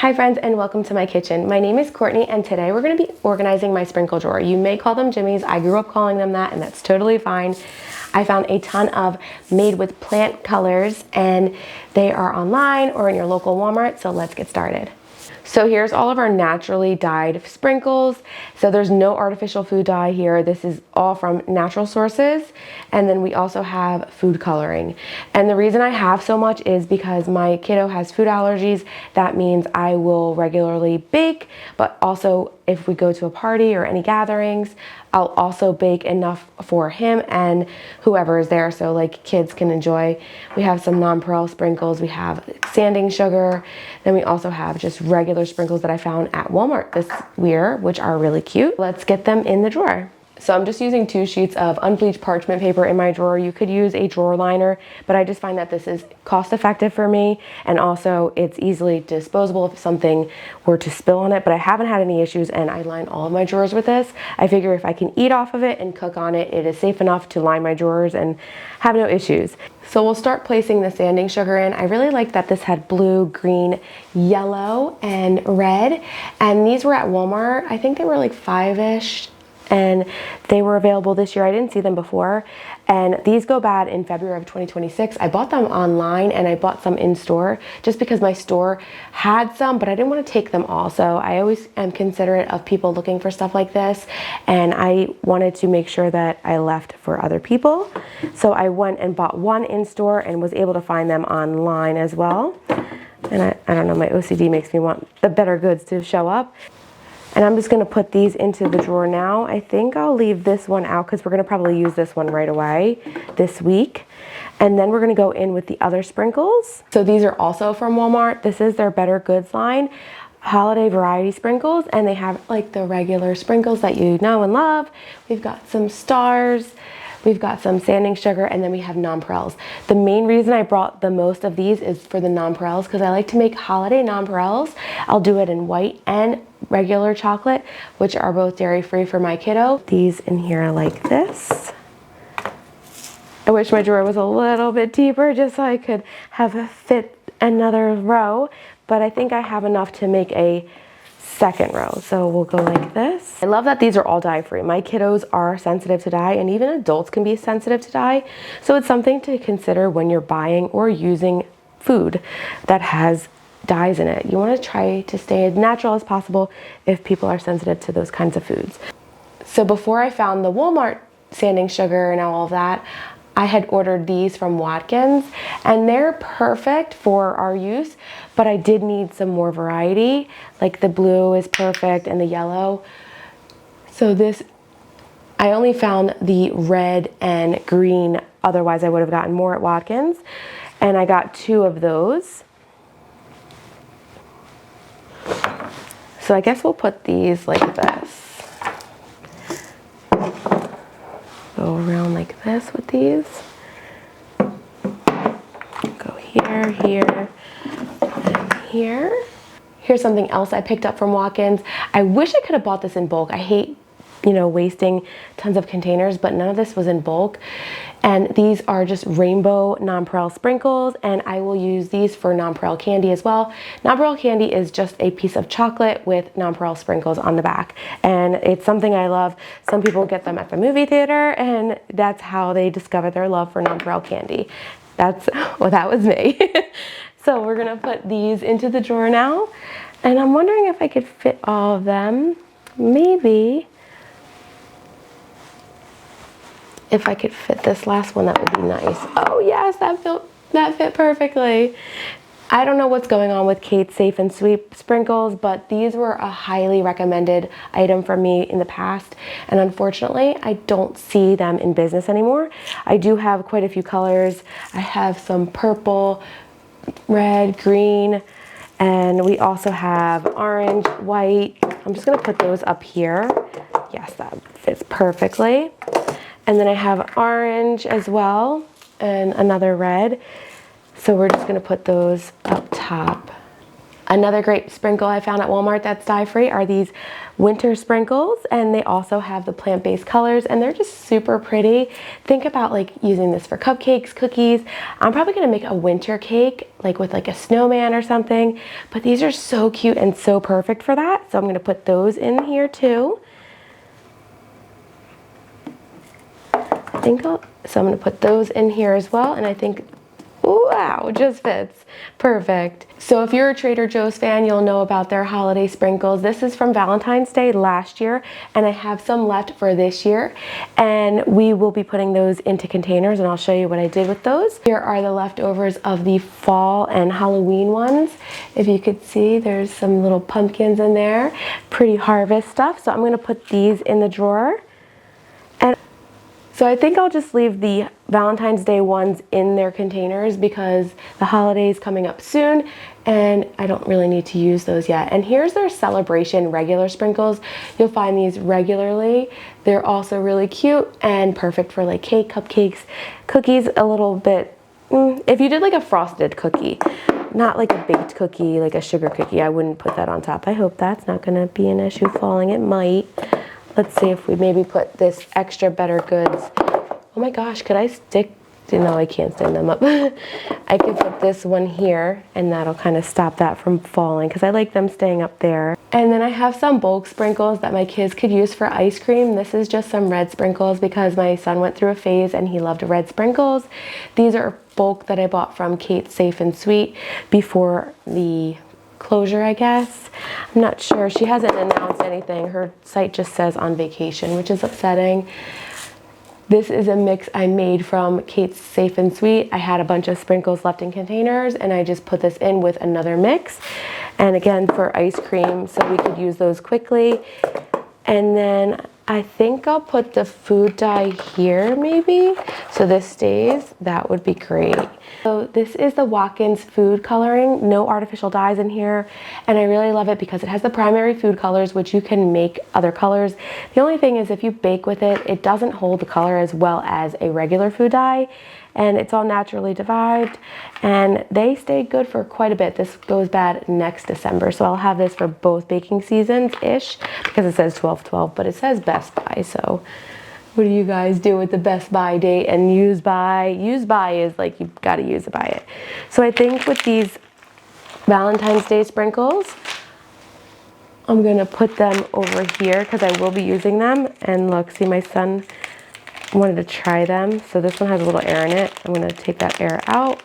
Hi friends, and welcome to my kitchen. My name is Courtney, and today we're going to be organizing my sprinkle drawer. You may call them jimmies. I grew up calling them that, and that's totally fine. I found a ton of made with plant colors, and they are online or in your local Walmart, so let's get started. So here's all of our naturally dyed sprinkles. So there's no artificial food dye here. This is all from natural sources. And then we also have food coloring. And the reason I have so much is because my kiddo has food allergies. That means I will regularly bake, but also if we go to a party or any gatherings, I'll also bake enough for him and whoever is there, so like kids can enjoy. We have some nonpareil sprinkles, we have sanding sugar, then we also have just regular sprinkles that I found at Walmart this year, which are really cute. Let's get them in the drawer. So I'm just using 2 sheets of unbleached parchment paper in my drawer. You could use a drawer liner, but I just find that this is cost effective for me, and also it's easily disposable if something were to spill on it, but I haven't had any issues, and I line all of my drawers with this. I figure if I can eat off of it and cook on it, it is safe enough to line my drawers and have no issues. So we'll start placing the sanding sugar in. I really like that this had blue, green, yellow, and red, and these were at Walmart. I think they were like $5-ish. And they were available this year. I didn't see them before, and these go bad in February of 2026. I bought them online and I bought some in store just because my store had some, but I didn't want to take them all. So I always am considerate of people looking for stuff like this, and I wanted to make sure that I left for other people. So I went and bought one in store and was able to find them online as well. And I don't know, my OCD makes me want the Bettergoods to show up. And I'm just gonna put these into the drawer now. I think I'll leave this one out because we're gonna probably use this one right away this week. And then we're gonna go in with the other sprinkles. So these are also from Walmart. This is their Bettergoods line, holiday variety sprinkles, and they have like the regular sprinkles that you know and love. We've got some stars, we've got some sanding sugar, and then we have nonpareils. The main reason I brought the most of these is for the nonpareils because I like to make holiday nonpareils. I'll do it in white and regular chocolate, which are both dairy-free for my kiddo. These in here like this. I wish my drawer was a little bit deeper just so I could have fit another row, but I think I have enough to make a second row. So we'll go like this. I love that these are all dye-free. My kiddos are sensitive to dye, and even adults can be sensitive to dye. So it's something to consider when you're buying or using food that has dyes in it. You want to try to stay as natural as possible if people are sensitive to those kinds of foods. So before I found the Walmart sanding sugar and all of that, I had ordered these from Watkins, and they're perfect for our use, but I did need some more variety. Like the blue is perfect and the yellow. So this, I only found the red and green, otherwise I would have gotten more at Watkins, and I got 2 of those. So I guess we'll put these like this. Go around like this with these. Go here, here, and here. Here's something else I picked up from Watkins. I wish I could have bought this in bulk. I hate, wasting tons of containers, but none of this was in bulk. And these are just rainbow nonpareil sprinkles, and I will use these for nonpareil candy as well. Nonpareil candy is just a piece of chocolate with nonpareil sprinkles on the back, and it's something I love. Some people get them at the movie theater, and that's how they discover their love for nonpareil candy. That was me. So we're gonna put these into the drawer now, and I'm wondering if I could fit all of them. Maybe. If I could fit this last one, that would be nice. Oh yes, that fit perfectly. I don't know what's going on with Kate's Safe and Sweep sprinkles, but these were a highly recommended item for me in the past, and unfortunately, I don't see them in business anymore. I do have quite a few colors. I have some purple, red, green, and we also have orange, white. I'm just gonna put those up here. Yes, that fits perfectly. And then I have orange as well, and another red. So we're just gonna put those up top Another great sprinkle I found at Walmart that's dye-free are these winter sprinkles, and they also have the plant-based colors, and they're just super pretty. Think about like using this for cupcakes, cookies. I'm probably gonna make a winter cake like with like a snowman or something, but these are so cute and so perfect for that. So I'm gonna put those in here too. So I'm gonna put those in here as well, and I think, wow, it just fits. Perfect. So if you're a Trader Joe's fan, you'll know about their holiday sprinkles. This is from Valentine's Day last year, and I have some left for this year. And we will be putting those into containers, and I'll show you what I did with those. Here are the leftovers of the fall and Halloween ones. If you could see, there's some little pumpkins in there. Pretty harvest stuff. So I'm gonna put these in the drawer. So I think I'll just leave the Valentine's Day ones in their containers because the holiday's coming up soon and I don't really need to use those yet. And here's their celebration regular sprinkles. You'll find these regularly. They're also really cute and perfect for like cake, cupcakes, cookies, a little bit. If you did like a frosted cookie, not like a baked cookie, like a sugar cookie, I wouldn't put that on top. I hope that's not gonna be an issue falling. It might. Let's see if we maybe put this extra Bettergoods. Oh my gosh, could I stick? No, I can't stand them up. I could put this one here and that'll kind of stop that from falling because I like them staying up there. And then I have some bulk sprinkles that my kids could use for ice cream. This is just some red sprinkles because my son went through a phase and he loved red sprinkles. These are bulk that I bought from Kate's Safe and Sweet before the closure, I guess. I'm not sure. She hasn't announced anything. Her site just says on vacation, which is upsetting. This is a mix I made from Kate's Safe and Sweet. I had a bunch of sprinkles left in containers and I just put this in with another mix. And again, for ice cream, so we could use those quickly. And then I think I'll put the food dye here maybe, so this stays. That would be great. So this is the Watkins food coloring, no artificial dyes in here, and I really love it because it has the primary food colors, which you can make other colors. The only thing is if you bake with it, it doesn't hold the color as well as a regular food dye, and it's all naturally derived, and they stay good for quite a bit. This goes bad next December, so I'll have this for both baking seasons-ish, because it says 12/12, but it says Best Buy, so what do you guys do with the Best Buy date and use by? Use by is like you've got to use it by it. So I think with these Valentine's Day sprinkles, I'm gonna put them over here because I will be using them. And look, see, my son wanted to try them. So this one has a little air in it. I'm gonna take that air out.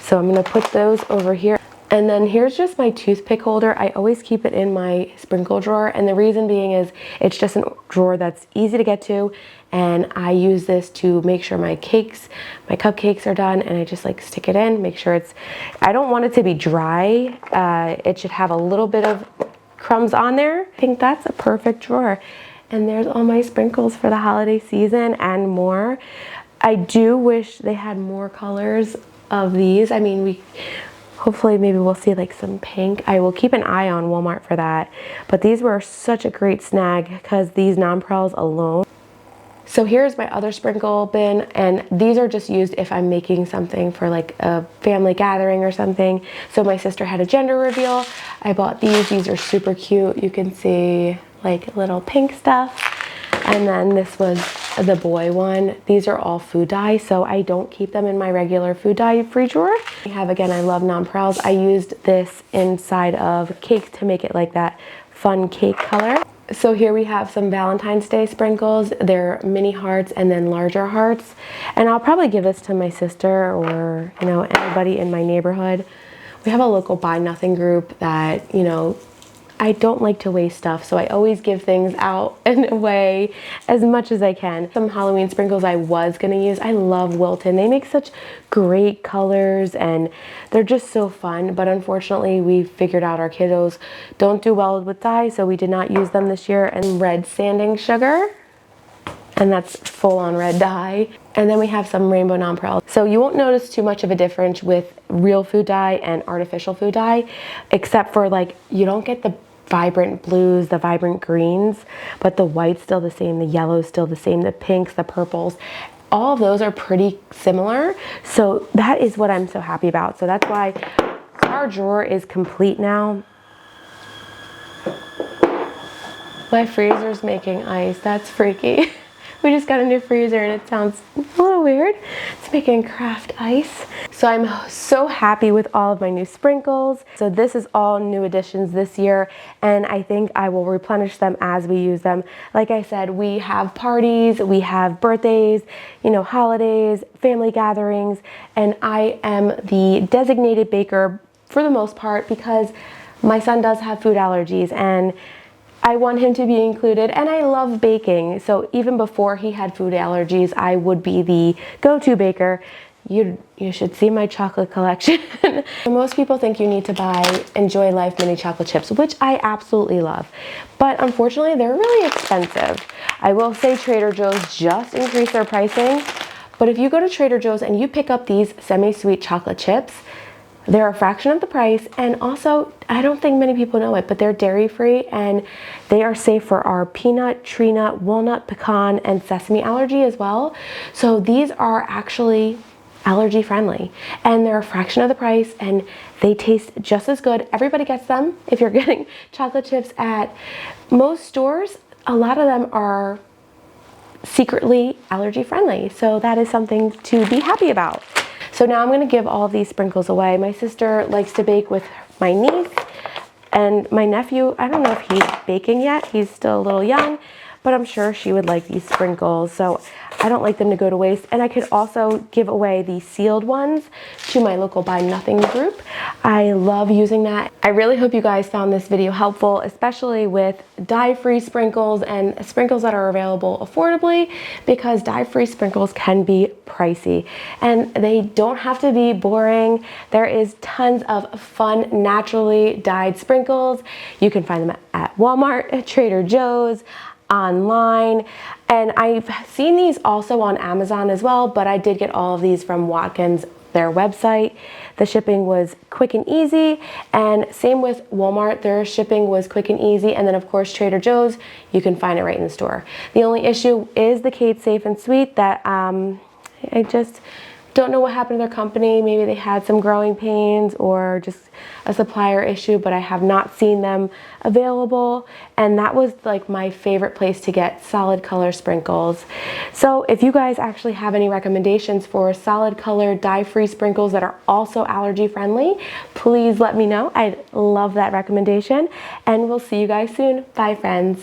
So I'm gonna put those over here. And then here's just my toothpick holder. I always keep it in my sprinkle drawer, and the reason being is it's just a drawer that's easy to get to, and I use this to make sure my cupcakes are done, and I just like stick it in, make sure I don't want it to be dry. It should have a little bit of crumbs on there. I think that's a perfect drawer. And there's all my sprinkles for the holiday season and more. I do wish they had more colors of these. I mean, hopefully maybe we'll see like some pink. I will keep an eye on Walmart for that. But these were such a great snag because these nonpareils alone. So here's my other sprinkle bin, and these are just used if I'm making something for like a family gathering or something. So my sister had a gender reveal. I bought these. These are super cute. You can see like little pink stuff. And then this was the boy one. These are all food dye, so I don't keep them in my regular food dye free drawer. I have, again, I love nonpareils. I used this inside of cake to make it like that fun cake color. So here we have some Valentine's Day sprinkles. They're mini hearts and then larger hearts. And I'll probably give this to my sister or, you know, anybody in my neighborhood. We have a local buy nothing group that, you know, I don't like to waste stuff, so I always give things out and away as much as I can. Some Halloween sprinkles I was gonna use. I love Wilton. They make such great colors and they're just so fun, but unfortunately we figured out our kiddos don't do well with dye, so we did not use them this year. And red sanding sugar, and that's full-on red dye. And then we have some rainbow nonpareils. So you won't notice too much of a difference with real food dye and artificial food dye, except for like you don't get the vibrant blues, the vibrant greens, but the white's still the same, the yellow's still the same, the pinks, the purples, all of those are pretty similar. So that is what I'm so happy about. So that's why our our drawer is complete now. My freezer's making ice. That's freaky. We just got a new freezer and it sounds a little weird. It's making craft ice. So I'm so happy with all of my new sprinkles. So this is all new additions this year, and I think I will replenish them as we use them. Like I said, we have parties, we have birthdays, you know, holidays, family gatherings, and I am the designated baker for the most part because my son does have food allergies and I want him to be included, and I love baking. So even before he had food allergies, I would be the go-to baker. You should see my chocolate collection. Most people think you need to buy Enjoy Life mini chocolate chips, which I absolutely love. But unfortunately, they're really expensive. I will say Trader Joe's just increased their pricing. But if you go to Trader Joe's and you pick up these semi-sweet chocolate chips, they're a fraction of the price, and also, I don't think many people know it, but they're dairy-free and they are safe for our peanut, tree nut, walnut, pecan, and sesame allergy as well. So these are actually allergy-friendly, and they're a fraction of the price, and they taste just as good. Everybody gets them. If you're getting chocolate chips at most stores, a lot of them are secretly allergy-friendly. So that is something to be happy about. So now I'm going to give all of these sprinkles away. My sister likes to bake with my niece and my nephew. I don't know if he's baking yet. He's still a little young, but I'm sure she would like these sprinkles. So I don't like them to go to waste. And I could also give away the sealed ones to my local Buy Nothing group. I love using that. I really hope you guys found this video helpful, especially with dye-free sprinkles and sprinkles that are available affordably, because dye-free sprinkles can be pricey and they don't have to be boring. There is tons of fun, naturally dyed sprinkles. You can find them at Walmart, Trader Joe's, online, and I've seen these also on Amazon as well, but I did get all of these from Watkins, their website. The shipping was quick and easy, and same with Walmart, their shipping was quick and easy, and then of course Trader Joe's, you can find it right in the store. The only issue is the Kate Safe and Sweet that I just don't know what happened to their company. Maybe they had some growing pains or just a supplier issue, but I have not seen them available. And that was like my favorite place to get solid color sprinkles. So if you guys actually have any recommendations for solid color dye-free sprinkles that are also allergy friendly, please let me know. I'd love that recommendation. And we'll see you guys soon. Bye, friends.